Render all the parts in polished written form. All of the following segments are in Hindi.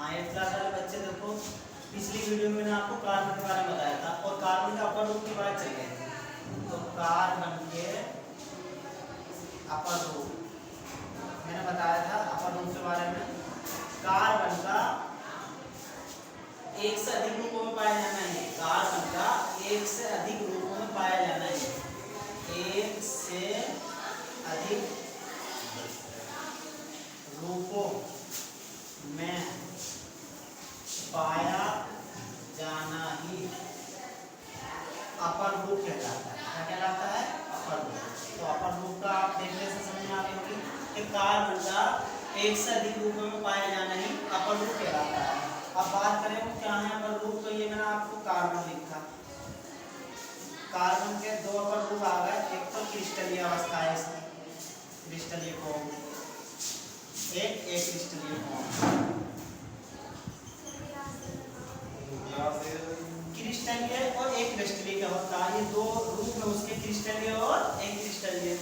हाँ 8th क्लास वाले बच्चे देखो, पिछली वीडियो में मैंने आपको कार्बन के बारे में बताया था और कार्बन के अपर रूप की बात चल रही थी। तो कार्बन के अपर रूप मैंने बताया था, अपर रूप के बारे में। कार्बन का एक से अधिक रूपों में पाया जाना है। कार्बन का एक से अधिक रूपों में पाया जाना है। एक से अधिक रूपों में पाया जाना ही अपर रूप कहलाता है। क्या कहलाता है? अपर रूप। तो अपर रूप का आप देखने से समझ में आ गई होगी कि कार्बन का एक से अधिक रूपों में पाया जाना ही अपर रूप कहलाता है। अब बात करें वो क्या है अपर रूप, तो ये मैंने आपको कार्बन लिखा। कार्बन के दो अपर रूप आ गए, एक तो क्रिस्टलीय अवस्था है इसकी, क्रिस्टलीय फॉर्म, एक क्रिस्टलीय फॉर्म। क्रिस्टलीय और एक क्रिस्टलीय क्या होता है? ये दो रूप है उसके, क्रिस्टलीय और एक क्रिस्टलीय।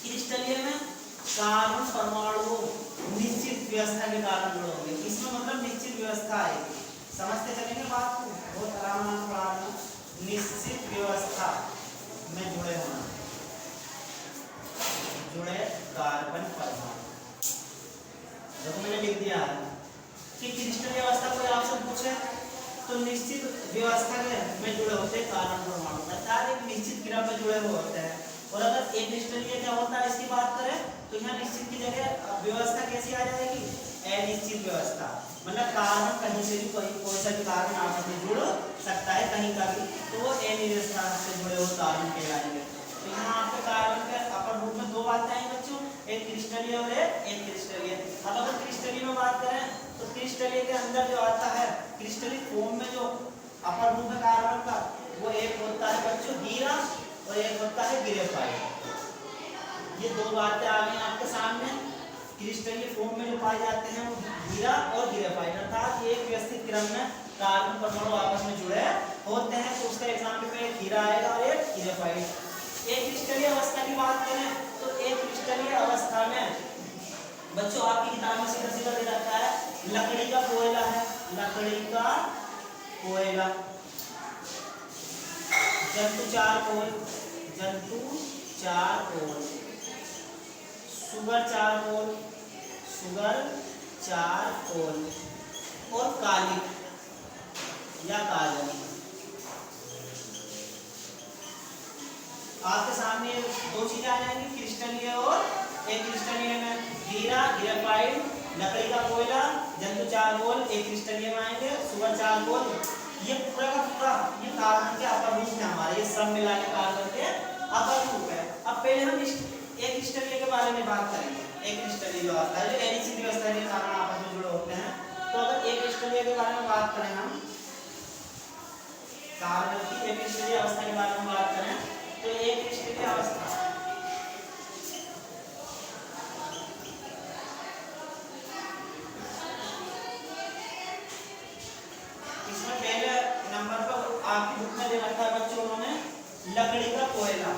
क्रिस्टलीय में कार्बन परमाणु निश्चित व्यवस्था के कारण जुड़े होंगे। इसमें मतलब निश्चित व्यवस्था आएगी, समझते चलेंगे बात को, बहुत आराम से पढ़ाना। निश्चित व्यवस्था में जुड़े होना, जुड़े कार्बन परमाणु। देखो मैंने लिख दिया है कि क्रिस्टलीय अवस्था कोई आपसे पूछे तो निश्चित व्यवस्था में जुड़े होते हैं कार्बन परमाणु, अर्थात एक निश्चित क्रम में जुड़े हुए होते हैं। और अगर एक क्रिस्टलीय क्या होता है इसकी बात करें तो यहाँ निश्चित की जगह व्यवस्था कैसी आ जाएगी? अनिश्चित व्यवस्था। मतलब कार्बन कहीं से भी कोई सा भी कार्बन आपस में जुड़ सकता है कहीं का भी, तो वो अनिश्चित से जुड़े हुए कार्बन कहलाएंगे। तो यहाँ आपके कार्बन के अपर रूप में दो बातें आई बच्चों, एक क्रिस्टलीय और एक क्रिस्टलीय। अब अगर क्रिस्टलीय में बात करें तो क्रिस्टलीय के अंदर जो आता है क्रिस्टलीय फॉर्म में जो अपर रूप है कार्बन का, वो एक होता है बच्चों हीरा और एक होता है ग्रेफाइट। ये दो बातें आ गई आपके सामने। क्रिस्टलीय फॉर्म में जो पाए जाते हैं वो हीरा और ग्रेफाइट, अर्थात एक व्यवस्थित क्रम में कार्बन परमाणु आपस में जुड़े होते हैं। तो उसका एग्जाम्पल में एक हीरा आएगा और एक ग्रेफाइट। एक क्रिस्टलीय अवस्था की बात करें तो एक क्रिस्टलीय अवस्था में बच्चों आपकी किताब में सीधा सीधा दे रखा है लकड़ी का कोयला है, लकड़ी का कोयला, जंतु चारकोल, जंतु charcoal, sugar charcoal, sugar charcoal और कालिक या काजल। आपके सामने दो चीजें आ जाएंगी क्रिस्टलीय और एक क्रिस्टलीय में हीरा ग्रेफाइट, लकड़ी का कोयला, जंतु चारकोल एक क्रिस्टलीय में आएंगे, सुगर चारकोल। ये पूरा का पूरा ये कार्बन के अपर रूप है हमारे, ये सब मिला के कार्बन के अपर रूप है। अब पहले हम एक क्रिस्टलीय के बारे में बात करेंगे। एक क्रिस्टलीय जो आता है जो अनिश्चित व्यवस्था के कारण आपस में जुड़े होते हैं। तो अगर एक क्रिस्टलीय के बारे में बात करें हम, कार्बन की एक क्रिस्टलीय अवस्था के बारे में बात करें तो एक क्रिस्टलीय अवस्था इसमें पहले नंबर पर आपकी बुक में दे रखा है बच्चों उन्होंने लकड़ी का कोयला,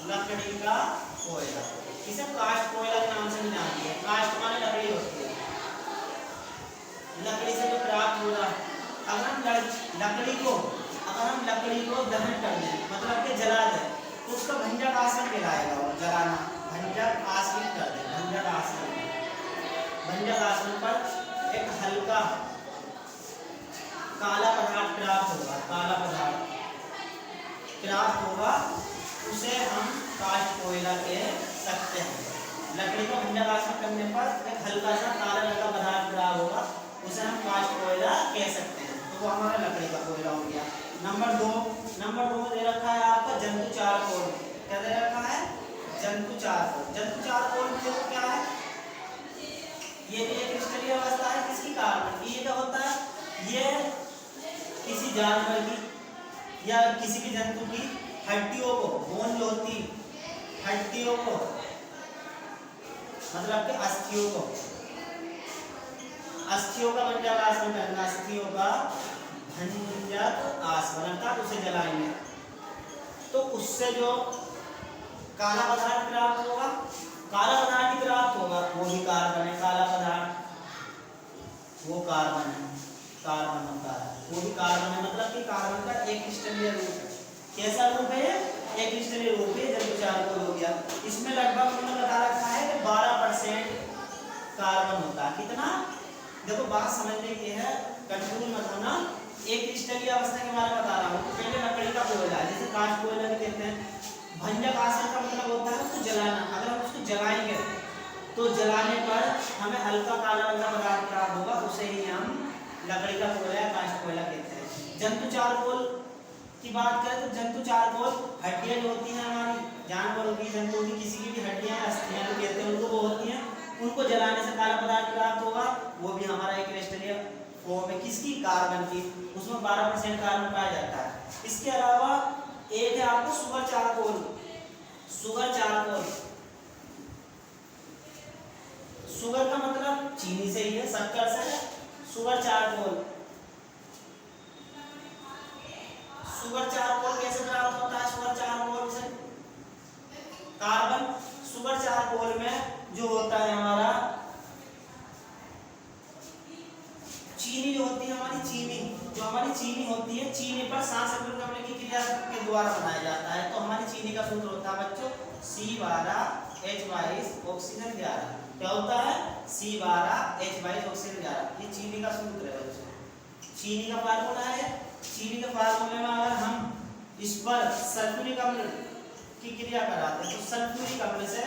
लकड़ी का कोयला। इसे कास्ट कोयला के नाम से भी जानती है। कास्ट माने लकड़ी होती है, लकड़ी से जो प्राप्त होगा। अगर हम लकड़ी को दहन कर दें मतलब कि जला दें तो उसका भंजक आसवन कहलाएगा। वो जलाना, भंजक आसवन कर दें, भंजक आसवन। भंजक आसवन पर एक हल्का काला पदार्थ प्राप्त होगा, काला पदार्थ प्राप्त होगा, उसे हम कास्ट कोयला कह सकते हैं। लकड़ी को भंजक आसवन करने पर एक हल्का सा काला रंग का पदार्थ प्राप्त होगा, उसे हम कास्ट कोयला कह सकते हैं। तो वो हमारा लकड़ी का कोयला हो गया। नंबर दो में दे रखा है आपका जंतु चारकोल। क्या दे रखा है? जंतु चारकोल। जंतु चारकोल में क्या है? ये भी एक क्रिस्टलीय अवस्था है किसकी? कार्बन की। ये क्या होता है? ये किसी जानवर की या किसी भी जंतु की हड्डियों को, बोन जो होती हड्डियों को मतलब कि अस्थियों का भंजक आसवन करना, अस्थियों का भंजक आसवन अर्थात उसे जलाएंगे तो उससे जो काला पदार्थ प्राप्त होगा, काला पदार्थ प्राप्त होगा वो भी कार्बन है। काला पदार्थ वो कार्बन है, कार्बन होता है, वो भी कार्बन है, मतलब कि कार्बन का एक क्रिस्टलीय रूप है। कैसा रूप है ये? एक क्रिस्टलीय रूप है, जब चारकोल हो गया। इसमें लगभग उन्होंने बता रखा है कि 12% कार्बन होता है। कितना? देखो बात समझने की है, कंफ्यूज मत होना। एक क्रिस्टलीय अवस्था के बारे में बता रहा हूँ। तो पहले लकड़ी का कोयला, जैसे काठ कोयला भी कहते हैं। भंजक आसन का मतलब होता है उसको जलाना। अगर हम उसको जलाएंगे तो जलाने पर हमें हल्का काला रंग का पदार्थ प्राप्त होगा, उसे ही हम लकड़ी का कोयला या काष्ठ कोयला कहते हैं। जंतु चारकोल की बात करें तो जंतु चारकोल हड्डियां जो होती हैं हमारी जानवरों की, जंतुओं की, किसी की भी हड्डियां अस्थियां जो कहते हैं उनको, वो होती हैं, उनको जलाने से काला पदार्थ प्राप्त होगा। वो भी हमारा एक क्रिस्टलीय फॉर्म है। किसकी? कार्बन की। उसमें 12% कार्बन पाया जाता है। इसके अलावा एक है आपको sugar charcoal. Sugar charcoal, sugar का मतलब चीनी से ही है, शक्कर से। सुगर चारकोल, सुगर चारकोल कैसे प्राप्त होता है? सुगर चारकोल से कार्बन, सुगर चारकोल में जो होता है हमारा चीनी, जो होती है हमारी चीनी, जो हमारी चीनी होती है, चीनी पर सांस करने की क्रिया के द्वारा बनाया जाता है। तो हमारी चीनी का सूत्र होता है बच्चों C12H22 ऑक्सीजन 11। क्या होता है? C12H22 oxygen 11। ये चीनी का सूत्र है बच्चों, चीनी का फार्मूला है। चीनी के फार्मूले में अगर हम इस पर सल्फ्यूरिक अम्ल की क्रिया कराते हैं तो सल्फ्यूरिक अम्ल से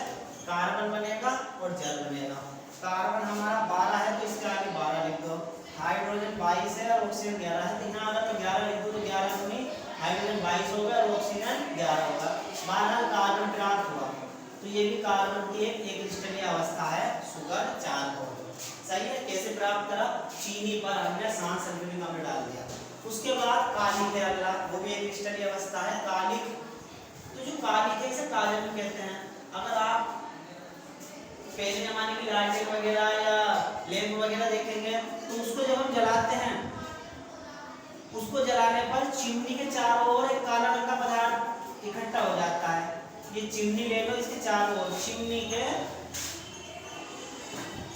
कार्बन बनेगा और जल बनेगा। कार्बन हमारा 12 है तो इसके आगे 12 लिख दो। हाइड्रोजन 22 है और ऑक्सीजन 11 है, तो यहाँ अगर मैं 11 लिख दूँ तो 11 दूनी हाइड्रोजन 22 होगा और ऑक्सीजन 11 होगा। 12 कार्बन प्राप्त हुआ। तो ये भी कार्बन की एक क्रिस्टलीय अवस्था है, सुगर चारकोल। सही है? कैसे प्राप्त करा? चीनी पर हमने सांस सल्फ्यूरिक अम्ल डाल दिया। उसके बाद कालिक है अगला, वो भी एक क्रिस्टलीय अवस्था है, कालिक। तो जो कालिक है इसे काजल कहते हैं। अगर आप पहले जमाने की लालटेन वगैरह या लैंप वगैरह देखेंगे तो उसको जब हम जलाते हैं, उसको जलाने पर चिमनी के चारों ओर एक काला रंग का पदार्थ इकट्ठा हो जाता है। ये चिमनी ले लो, इसके चारों ओर, चिमनी के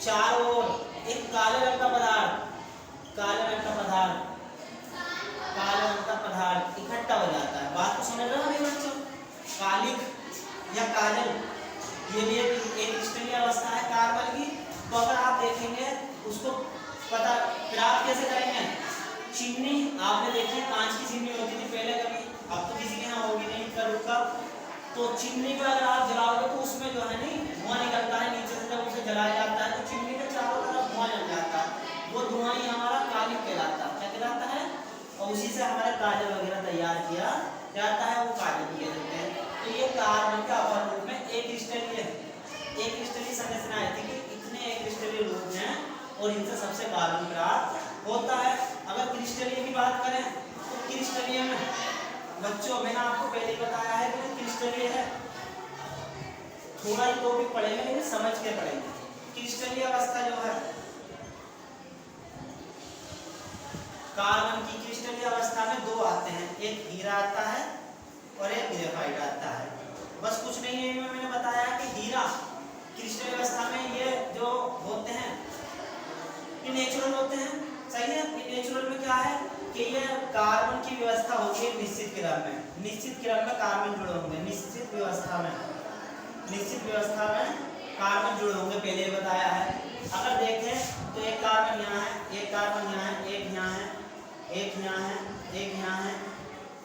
चारों ओर एक काले रंग का पदार्थ, काले रंग का पदार्थ, काले रंग का पदार्थ इकट्ठा हो जाता है। बात को समझ रहे हो मेरे बच्चों? कालिक या काजल ये भी एक क्रिस्टलीय अवस्था है कार्बन की। तो अगर आप देखेंगे उसको पता प्राप्त कैसे करेंगे? चिमनी आपने देखी कांच की चिमनी होती थी पहले कभी, अब तो किसी के यहाँ होगी नहीं का। तो चिमनी को अगर आप जलाओगे तो उसमें जो है नहीं धुआं निकलता है नीचे से। जब उसे जलाया जाता है तो चिमनी के चारों तरफ धुआं जल जाता है। वो धुआं ही हमारा कालिक कहलाता है। क्या कहलाता है? और उसी से हमारे काजल वगैरह तैयार किया जाता है, वो काजल किए जाते हैं। तो ये कार्बन का अपर रूप में एक क्रिस्टलीय संरचना है थी कि इतने एक क्रिस्टलीय रूप हैं और इनसे सबसे कार्बन प्राप्त होता है। अगर क्रिस्टलीय की बात करें तो क्रिस्टलीय में बच्चों मैंने आपको पहले बताया है कि क्रिस्टलीय है, थोड़ा ही तो भी पढ़ेंगे लेकिन समझ के पढ़ेंगे। क्रिस्टलीय अवस्था जो है कार्बन की, क्रिस्टलीय अवस्था में दो आते हैं, एक हीरा आता है और एक ग्रेफाइट आता है। बस कुछ नहीं है, मैंने बताया कि हीरा क्रिस्टलीय अवस्था में ये जो होते हैं ये नेचुरल होते हैं। सही है? ये नेचुरल में क्या है कि ये कार्बन की व्यवस्था होती है निश्चित क्रम में, निश्चित क्रम में कार्बन जुड़े होंगे, निश्चित व्यवस्था में कार्बन जुड़े होंगे, पहले ही बताया है। अगर देखें तो एक कार्बन यहाँ है, एक कार्बन यहाँ है, एक यहाँ है, एक यहाँ है, एक यहाँ है,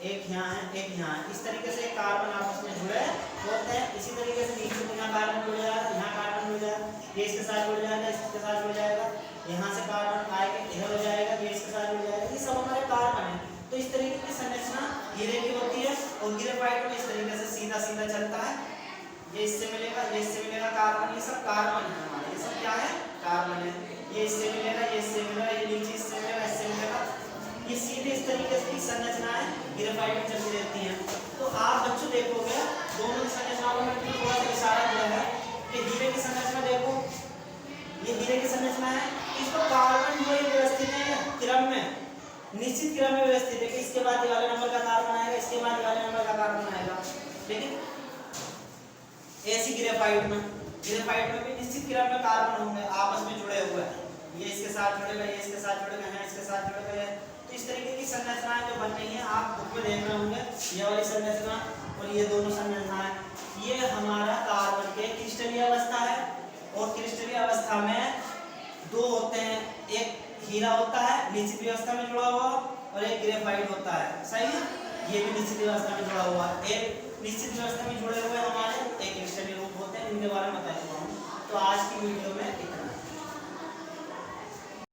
एक यहाँ है, एक यहाँ है। इस तरीके से कार्बन आपस में जुड़े होते हैं। इसी तरीके से नीचे में यहाँ कार्बन जुड़ जाएगा, यहाँ कार्बन जुड़ जाएगा, ये इसके साथ जुड़ जाएगा, इसके साथ जुड़ जाएगा, यहाँ से कार्बन आएगा इधर हो जाएगा, ये इसके साथ जुड़ जाएगा। ये सब हमारे कार्बन है। तो इस तरीके की संरचना हीरे की होती है और ग्रेफाइट में इस तरीके से सीधा सीधा चलता है। ये इससे मिलेगा, ये इससे मिलेगा कार्बन, ये सब कार्बन है हमारे, ये सब क्या है? कार्बन है। ये इससे मिलेगा, ये इससे मिलेगा, ये नीचे इससे मिलेगा, इससे मिलेगा। ये सीधे इस तरीके की संरचनाएं ग्रेफाइट में चलती रहती हैं। तो आप बच्चों देखोगे दोनों की संरचनाओं में थोड़ा सा इशारा किया है कि हीरे की संरचना देखो, ये हीरे की संरचना है। इसको कार्बन जो है व्यवस्थित है क्रम में, निश्चित क्रम में व्यवस्थित है कि इसके बाद ये वाले नंबर का कार्बन आएगा, इसके बाद ये वाले नंबर का कार्बन आएगा। लेकिन ऐसी ग्रेफाइट में भी निश्चित क्रम में कार्बन होंगे आपस में जुड़े हुए। ये इसके साथ जुड़ेगा, ये इसके साथ जुड़ेगा, यहाँ इसके साथ जुड़ेगा। तो इस तरीके की संरचनाएं जो बन रही हैं आप बुक में देख रहे होंगे, ये वाली संरचना और ये दोनों संरचनाएं, ये हमारा कार्बन के क्रिस्टलीय अवस्था है। और क्रिस्टलीय अवस्था में दो होते हैं, एक हीरा होता है निश्चित व्यवस्था में जुड़ा हुआ और एक ग्रेफाइट होता है, सही है। ये भी निश्चित व्यवस्था में जुड़ा हुआ है। एक निश्चित व्यवस्था में जुड़े हुए हमारे एक क्रिस्टलीय रूप होते हैं, इनके बारे में बता चुका हूँ। तो आज की वीडियो में